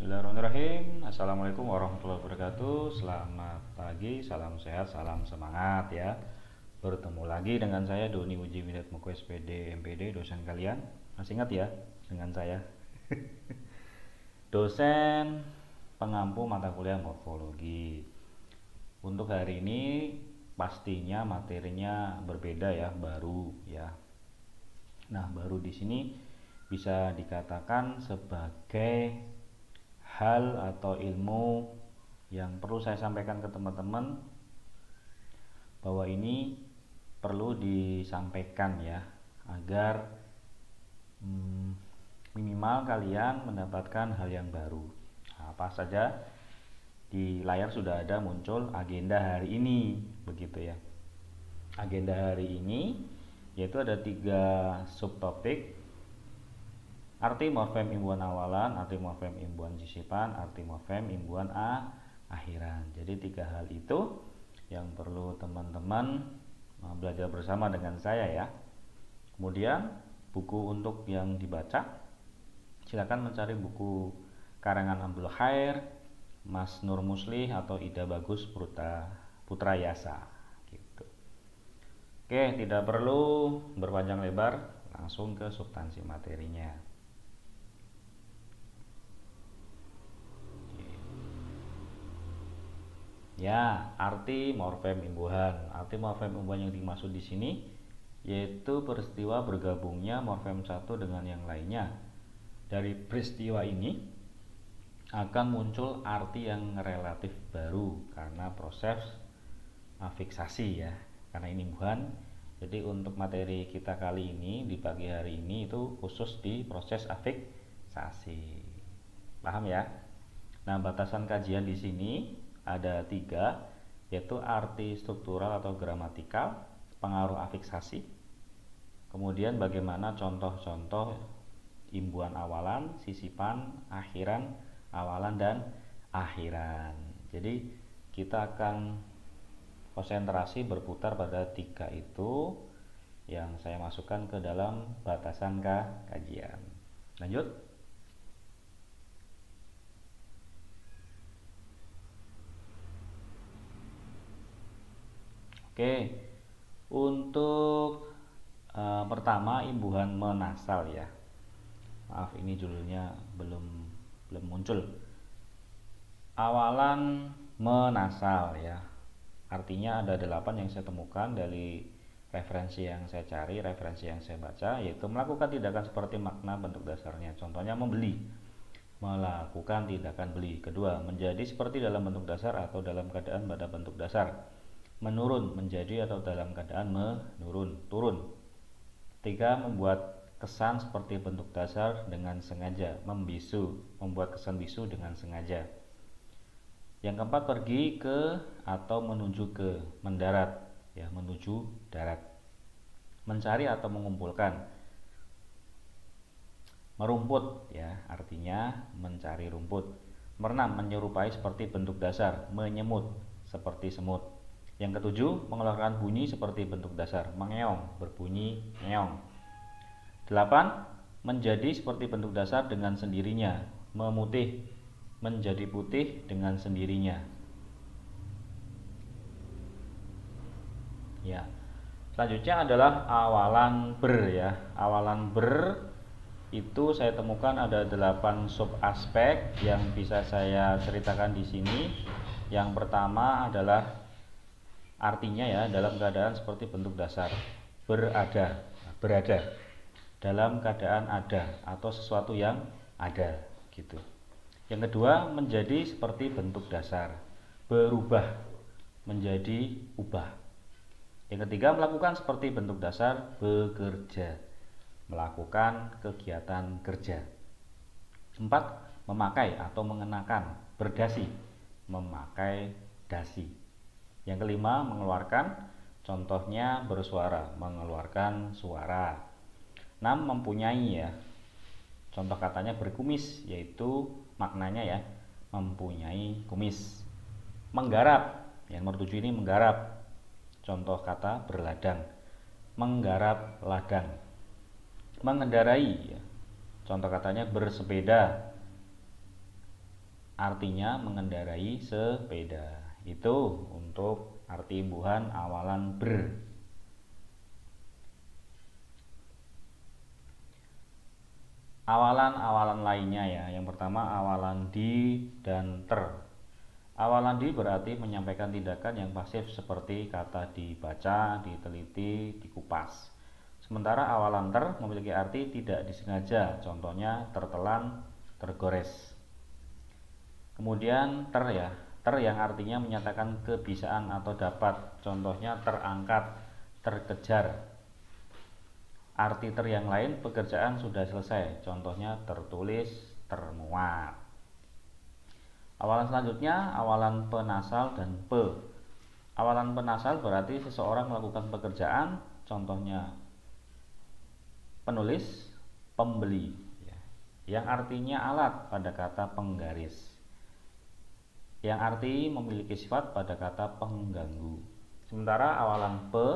Bismillahirrahmanirrahim. Assalamualaikum warahmatullahi wabarakatuh. Selamat pagi, salam sehat, salam semangat ya. Bertemu lagi dengan saya Doni Uji Widat Moko SPD MPD, dosen kalian. Masih ingat ya dengan saya? Dosen pengampu mata kuliah morfologi. Untuk hari ini pastinya materinya berbeda ya, baru ya. Nah, baru di sini bisa dikatakan sebagai hal atau ilmu yang perlu saya sampaikan ke teman-teman, bahwa ini perlu disampaikan ya, agar minimal kalian mendapatkan hal yang baru. Nah, apa saja di layar sudah ada muncul agenda hari ini, begitu ya. Agenda hari ini yaitu ada 3 subtopik: arti morfem imbuhan awalan, arti morfem imbuhan sisipan, arti morfem imbuhan akhiran. Jadi 3 hal itu yang perlu teman-teman belajar bersama dengan saya ya. Kemudian buku untuk yang dibaca, silakan mencari buku karangan Abdul Khair, Mas Nur Muslih atau Ida Bagus Putra Yasa gitu. Oke, tidak perlu berpanjang lebar, langsung ke substansi materinya. Ya, arti morfem imbuhan. Arti morfem imbuhan yang dimaksud di sini yaitu peristiwa bergabungnya morfem satu dengan yang lainnya. Dari peristiwa ini akan muncul arti yang relatif baru karena proses afiksasi ya. Karena ini imbuhan, jadi untuk materi kita kali ini di pagi hari ini itu khusus di proses afiksasi. Paham ya? Nah, batasan kajian di sini ada 3, yaitu arti struktural atau gramatikal, pengaruh afiksasi, kemudian bagaimana contoh-contoh imbuhan awalan, sisipan, akhiran, awalan dan akhiran. Jadi kita akan konsentrasi berputar pada 3 itu yang saya masukkan ke dalam batasan kajian. Lanjut. Oke, untuk pertama imbuhan menasal ya. Maaf, ini judulnya belum muncul. Awalan menasal ya. Artinya ada 8 yang saya temukan dari referensi yang saya cari, referensi yang saya baca, yaitu melakukan tindakan seperti makna bentuk dasarnya. Contohnya membeli, melakukan tindakan beli. Kedua, menjadi seperti dalam bentuk dasar atau dalam keadaan pada bentuk dasar. Menurun, menjadi atau dalam keadaan menurun, turun. 3, membuat kesan seperti bentuk dasar dengan sengaja. Membisu, membuat kesan bisu dengan sengaja. Yang keempat, pergi ke atau menuju ke, mendarat ya, menuju darat. Mencari atau mengumpulkan. Merumput ya, artinya mencari rumput. Merenam, menyerupai seperti bentuk dasar. Menyemut, seperti semut. Yang ketujuh, mengeluarkan bunyi seperti bentuk dasar. Mengeong, berbunyi ngeong. 8, menjadi seperti bentuk dasar dengan sendirinya. Memutih, menjadi putih dengan sendirinya. Ya. Selanjutnya adalah awalan ber ya. Awalan ber itu saya temukan ada 8 sub aspek yang bisa saya ceritakan di sini. Yang pertama adalah artinya ya, dalam keadaan seperti bentuk dasar. Berada, dalam keadaan ada atau sesuatu yang ada gitu. Yang kedua, menjadi seperti bentuk dasar. Berubah, menjadi ubah. Yang ketiga, melakukan seperti bentuk dasar. Bekerja, melakukan kegiatan kerja. 4, memakai atau mengenakan. Berdasi, memakai dasi. Yang kelima, mengeluarkan, contohnya bersuara, mengeluarkan suara. 6, mempunyai ya, contoh katanya berkumis, yaitu maknanya ya, mempunyai kumis. Menggarap, yang nomor 7 ini menggarap, contoh kata berladang, menggarap ladang. Mengendarai ya, contoh katanya bersepeda. artinya mengendarai sepeda. Itu untuk arti imbuhan awalan ber. Awalan-awalan lainnya ya. Yang pertama awalan di dan ter. Awalan di berarti menyampaikan tindakan yang pasif seperti kata dibaca, diteliti, dikupas. Sementara awalan ter memiliki arti tidak disengaja, contohnya tertelan, tergores. Kemudian ter ya, ter yang artinya menyatakan kebisaan atau dapat, contohnya terangkat, terkejar. Arti ter yang lain, pekerjaan sudah selesai, contohnya tertulis, termuat. Awalan selanjutnya awalan penasal dan pe. Awalan penasal berarti seseorang melakukan pekerjaan, contohnya penulis, pembeli, yang artinya alat pada kata penggaris, yang arti memiliki sifat pada kata pengganggu. Sementara awalan pe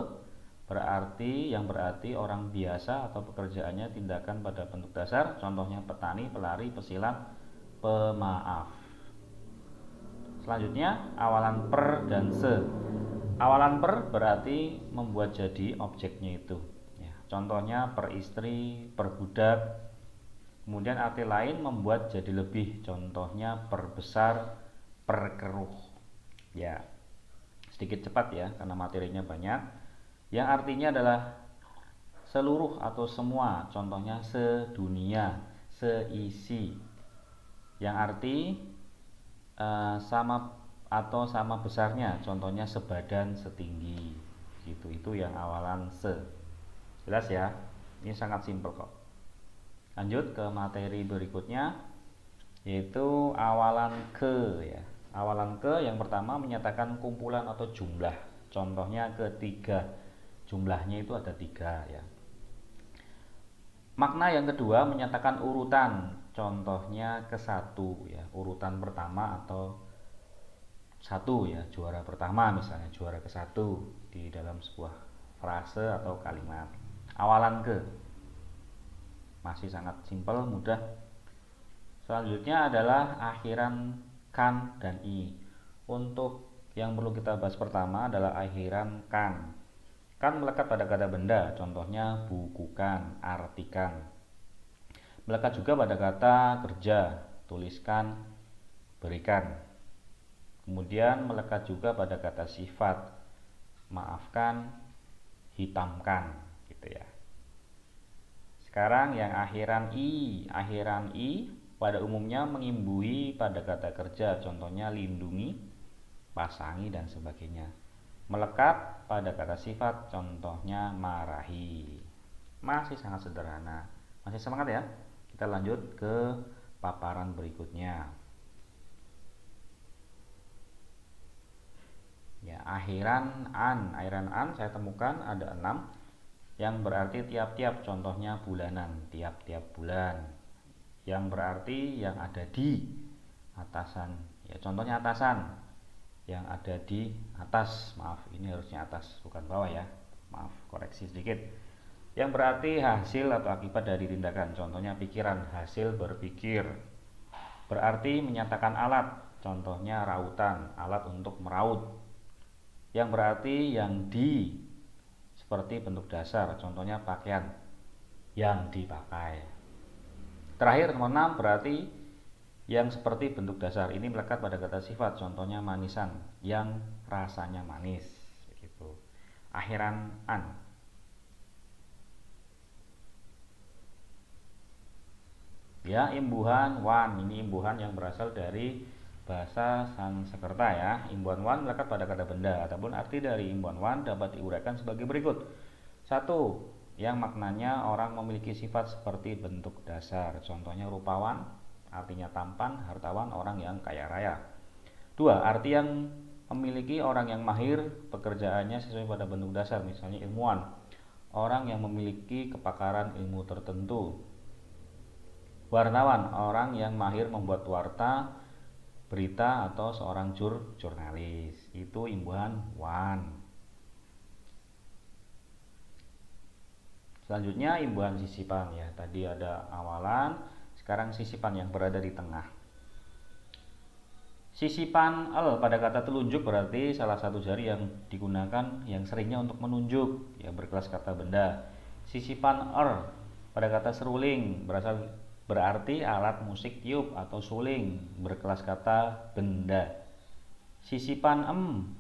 berarti orang biasa atau pekerjaannya tindakan pada bentuk dasar, contohnya petani, pelari, pesilat, pemaaf. Selanjutnya awalan per dan se. Awalan per berarti membuat jadi objeknya itu ya, contohnya per istri, per budak. Kemudian arti lain membuat jadi lebih, contohnya perbesar, perkeruh ya. Sedikit cepat ya karena materinya banyak. Yang artinya adalah seluruh atau semua, contohnya sedunia, seisi. Yang arti sama atau sama besarnya, contohnya sebadan, setinggi gitu. Itu yang awalan se. Jelas ya, ini sangat simpel kok. Lanjut ke materi berikutnya, yaitu awalan ke ya. Awalan ke yang pertama menyatakan kumpulan atau jumlah, contohnya ketiga, jumlahnya itu ada 3 ya. Makna yang kedua menyatakan urutan, contohnya ke-1 ya, urutan pertama atau 1 ya, juara pertama misalnya, juara ke-1 di dalam sebuah frase atau kalimat. Awalan ke masih sangat simpel, mudah. Selanjutnya adalah akhiran kan dan i. Untuk yang perlu kita bahas pertama adalah akhiran kan. Kan melekat pada kata benda, contohnya bukukan, artikan. Melekat juga pada kata kerja, tuliskan, berikan. Kemudian melekat juga pada kata sifat, maafkan, hitamkan gitu ya. Sekarang yang akhiran i. Akhiran i pada umumnya mengimbuhi pada kata kerja, contohnya lindungi, pasangi, dan sebagainya. Melekat pada kata sifat, contohnya marahi. Masih sangat sederhana. Masih semangat ya? Kita lanjut ke paparan berikutnya. Ya, akhiran an. Akhiran an saya temukan ada 6 yang berarti tiap-tiap, contohnya bulanan, tiap-tiap bulan. Yang berarti yang ada di atasan. Ya, contohnya atasan. Yang ada di atas, maaf ini harusnya atas bukan bawah ya, maaf koreksi sedikit. Yang berarti hasil atau akibat dari tindakan, contohnya pikiran, hasil berpikir. Berarti menyatakan alat, contohnya rautan, alat untuk meraut. Yang berarti yang di, seperti bentuk dasar, contohnya pakaian, yang dipakai. Terakhir nomor 6 berarti yang seperti bentuk dasar, ini melekat pada kata sifat, contohnya manisan, yang rasanya manis begitu. Akhiran an. Ya, imbuhan wan, ini imbuhan yang berasal dari bahasa Sanskerta ya. Imbuhan wan melekat pada kata benda, ataupun arti dari imbuhan wan dapat diuraikan sebagai berikut. 1. Yang maknanya orang memiliki sifat seperti bentuk dasar, contohnya rupawan, artinya tampan, hartawan, orang yang kaya raya. 2. Arti yang memiliki orang yang mahir, pekerjaannya sesuai pada bentuk dasar, misalnya ilmuwan, orang yang memiliki kepakaran ilmu tertentu. Wartawan, orang yang mahir membuat warta, berita, atau seorang jurnalis. Itu imbuhan wan. Selanjutnya imbuhan sisipan ya. Tadi ada awalan, sekarang sisipan yang berada di tengah. Sisipan el pada kata telunjuk berarti salah satu jari yang digunakan yang seringnya untuk menunjuk, ya berkelas kata benda. Sisipan pada kata seruling berarti alat musik tiup atau suling, berkelas kata benda. Sisipan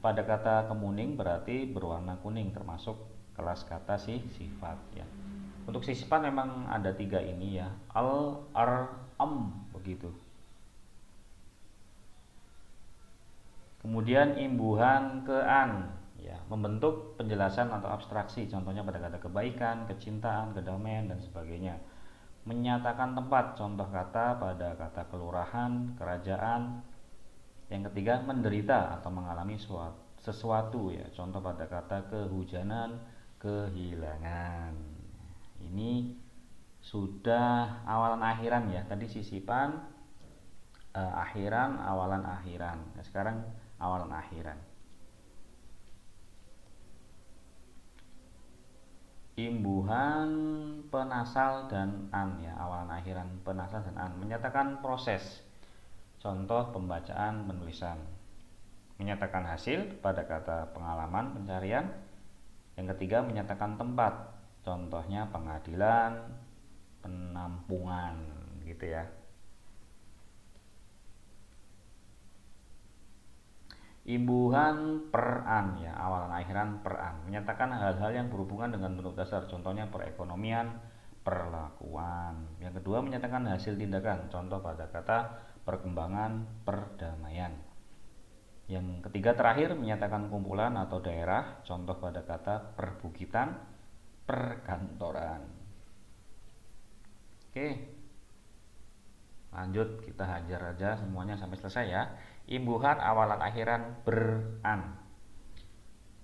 pada kata kemuning berarti berwarna kuning, termasuk kelas kata sifat ya. Untuk sisipan memang ada 3 ini ya, al, begitu. Kemudian imbuhan ke an, ya, membentuk penjelasan atau abstraksi, contohnya pada kata kebaikan, kecintaan, kedamaian dan sebagainya. Menyatakan tempat, contoh kata pada kata kelurahan, kerajaan. Yang ketiga menderita atau mengalami sesuatu ya, contoh pada kata kehujanan, kehilangan. Ini sudah awalan akhiran ya, tadi sisipan, akhiran, awalan akhiran. Nah, sekarang awalan akhiran. Imbuhan penasal dan an ya, awalan akhiran penasal dan an menyatakan proses, contoh pembacaan penulisan. Menyatakan hasil pada kata pengalaman pencarian. Yang ketiga menyatakan tempat, contohnya pengadilan, penampungan gitu ya. Imbuhan peran ya, awalan akhiran peran menyatakan hal-hal yang berhubungan dengan bentuk dasar, contohnya perekonomian, perlakuan. Yang kedua menyatakan hasil tindakan, contoh pada kata perkembangan, perdamaian. Yang ketiga terakhir menyatakan kumpulan atau daerah, contoh pada kata perbukitan, perkantoran. Oke, lanjut kita hajar aja semuanya sampai selesai ya. Imbuhan awalan akhiran beran.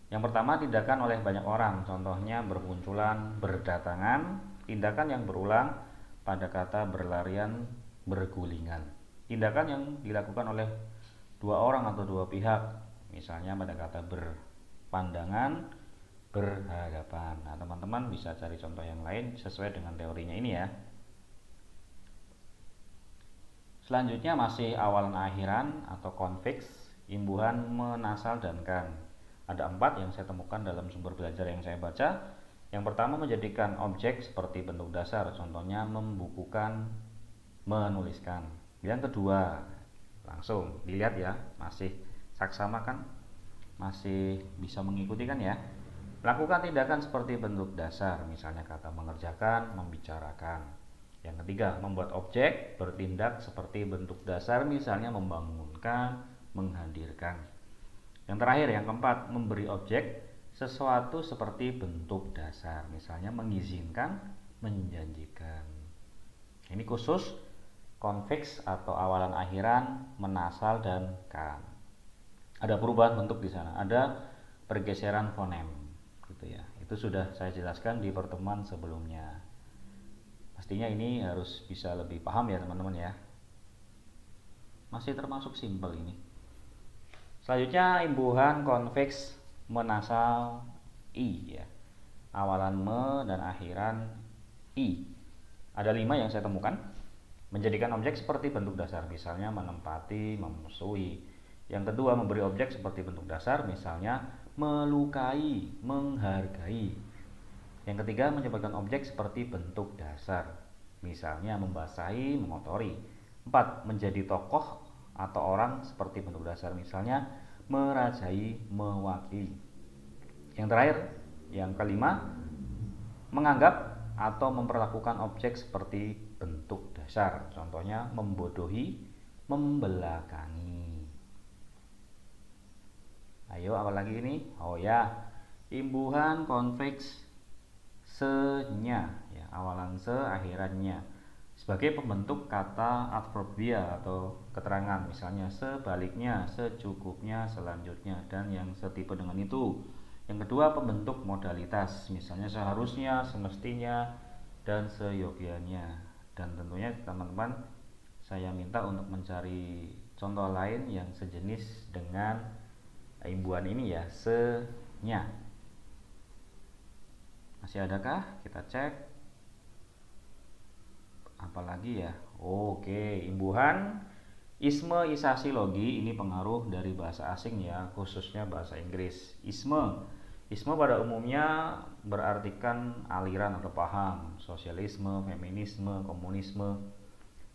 Yang pertama tindakan oleh banyak orang, contohnya bermunculan, berdatangan. Tindakan yang berulang pada kata berlarian, bergulingan. Tindakan yang dilakukan oleh 2 orang atau 2 pihak, misalnya pada kata berpandangan, berhadapan. Nah, teman-teman bisa cari contoh yang lain sesuai dengan teorinya ini ya. Selanjutnya masih awalan akhiran atau konfiks, imbuhan menasal dan kan. Ada 4 yang saya temukan dalam sumber belajar yang saya baca. Yang pertama menjadikan objek seperti bentuk dasar, contohnya membukukan, menuliskan. Yang kedua, langsung dilihat ya, masih saksama kan, masih bisa mengikuti kan ya. Lakukan tindakan seperti bentuk dasar, misalnya kata mengerjakan, membicarakan. Yang ketiga, membuat objek bertindak seperti bentuk dasar, misalnya membangunkan, menghadirkan. Yang terakhir, yang keempat, memberi objek sesuatu seperti bentuk dasar, misalnya mengizinkan, menjanjikan. Ini khusus konfiks atau awalan akhiran, menasal dan kan. Ada perubahan bentuk di sana, ada pergeseran fonem, gitu ya. Itu sudah saya jelaskan di pertemuan sebelumnya. Pastinya ini harus bisa lebih paham ya teman-teman ya. Masih termasuk simpel ini. Selanjutnya imbuhan konfiks menasal i ya. Awalan me dan akhiran i. Ada 5 yang saya temukan. Menjadikan objek seperti bentuk dasar, misalnya menempati, memusuhi. Yang kedua memberi objek seperti bentuk dasar, misalnya melukai, menghargai. Yang ketiga menyebabkan objek seperti bentuk dasar, misalnya membasahi, mengotori. 4. Menjadi tokoh atau orang seperti bentuk dasar, misalnya merajai, mewakili. Yang terakhir, yang kelima, menganggap atau memperlakukan objek seperti bentuk dasar, contohnya membodohi, membelakangi. Ayo apalagi ini? Oh ya, imbuhan konfiks se-nya ya, awalan se akhirannya sebagai pembentuk kata adverbia atau keterangan, misalnya sebaliknya, secukupnya, selanjutnya, dan yang setipe dengan itu. Yang kedua pembentuk modalitas, misalnya seharusnya, semestinya, dan seyogianya. Dan tentunya teman-teman saya minta untuk mencari contoh lain yang sejenis dengan imbuhan ini ya, se-nya. Masih adakah? Kita cek. Apalagi ya? Oke, imbuhan Isme-isasi logi ini pengaruh dari bahasa asing ya, khususnya bahasa Inggris. Isme pada umumnya berartikan aliran atau paham, sosialisme, feminisme, komunisme,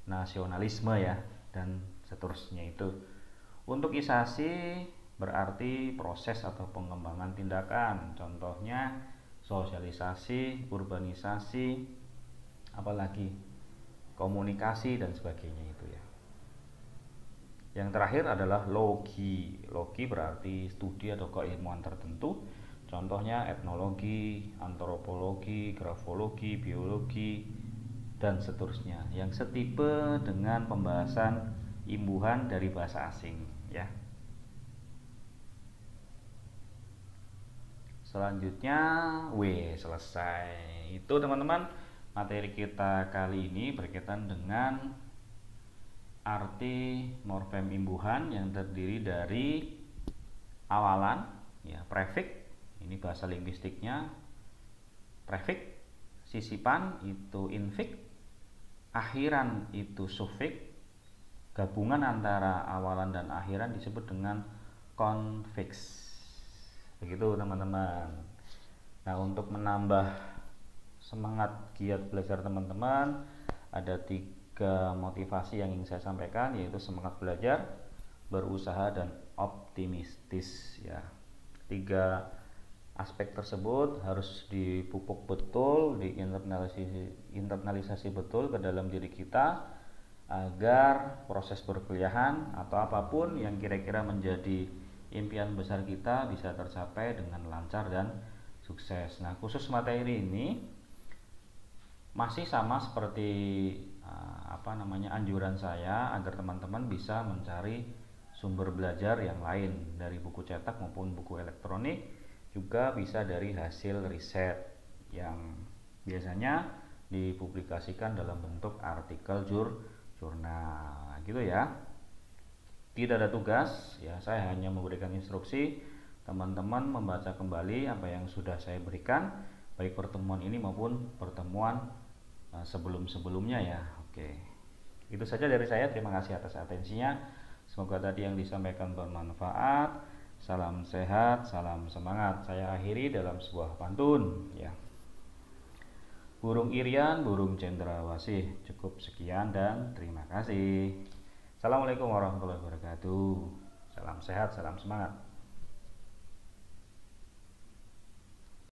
nasionalisme ya, dan seterusnya itu. Untuk isasi berarti proses atau pengembangan tindakan, contohnya sosialisasi, urbanisasi, apalagi komunikasi dan sebagainya itu ya. Yang terakhir adalah logi. Logi berarti studi atau keilmuan tertentu, contohnya etnologi, antropologi, grafologi, biologi, dan seterusnya, yang setipe dengan pembahasan imbuhan dari bahasa asing ya. Selanjutnya selesai. Itu teman-teman, materi kita kali ini berkaitan dengan arti morfem imbuhan yang terdiri dari awalan ya, prefix, ini bahasa linguistiknya, prefix, sisipan itu infix, akhiran itu suffix, gabungan antara awalan dan akhiran disebut dengan konfiks. Begitu teman-teman. Nah, untuk menambah semangat giat belajar teman-teman, ada 3 motivasi yang ingin saya sampaikan, yaitu semangat belajar, berusaha, dan optimistis ya. 3 aspek tersebut harus dipupuk betul, diinternalisasi betul ke dalam diri kita, agar proses perkuliahan atau apapun yang kira-kira menjadi impian besar kita bisa tercapai dengan lancar dan sukses. Nah, khusus materi ini masih sama seperti anjuran saya, agar teman-teman bisa mencari sumber belajar yang lain dari buku cetak maupun buku elektronik, juga bisa dari hasil riset yang biasanya dipublikasikan dalam bentuk artikel jurnal gitu ya. Tidak ada tugas ya, saya hanya memberikan instruksi teman-teman membaca kembali apa yang sudah saya berikan, baik pertemuan ini maupun pertemuan sebelum-sebelumnya ya. Oke, itu saja dari saya. Terima kasih atas atensinya. Semoga tadi yang disampaikan bermanfaat. Salam sehat, salam semangat. Saya akhiri dalam sebuah pantun ya. Burung irian, burung cendrawasih. Cukup sekian dan terima kasih. Assalamualaikum warahmatullahi wabarakatuh. Salam sehat, salam semangat.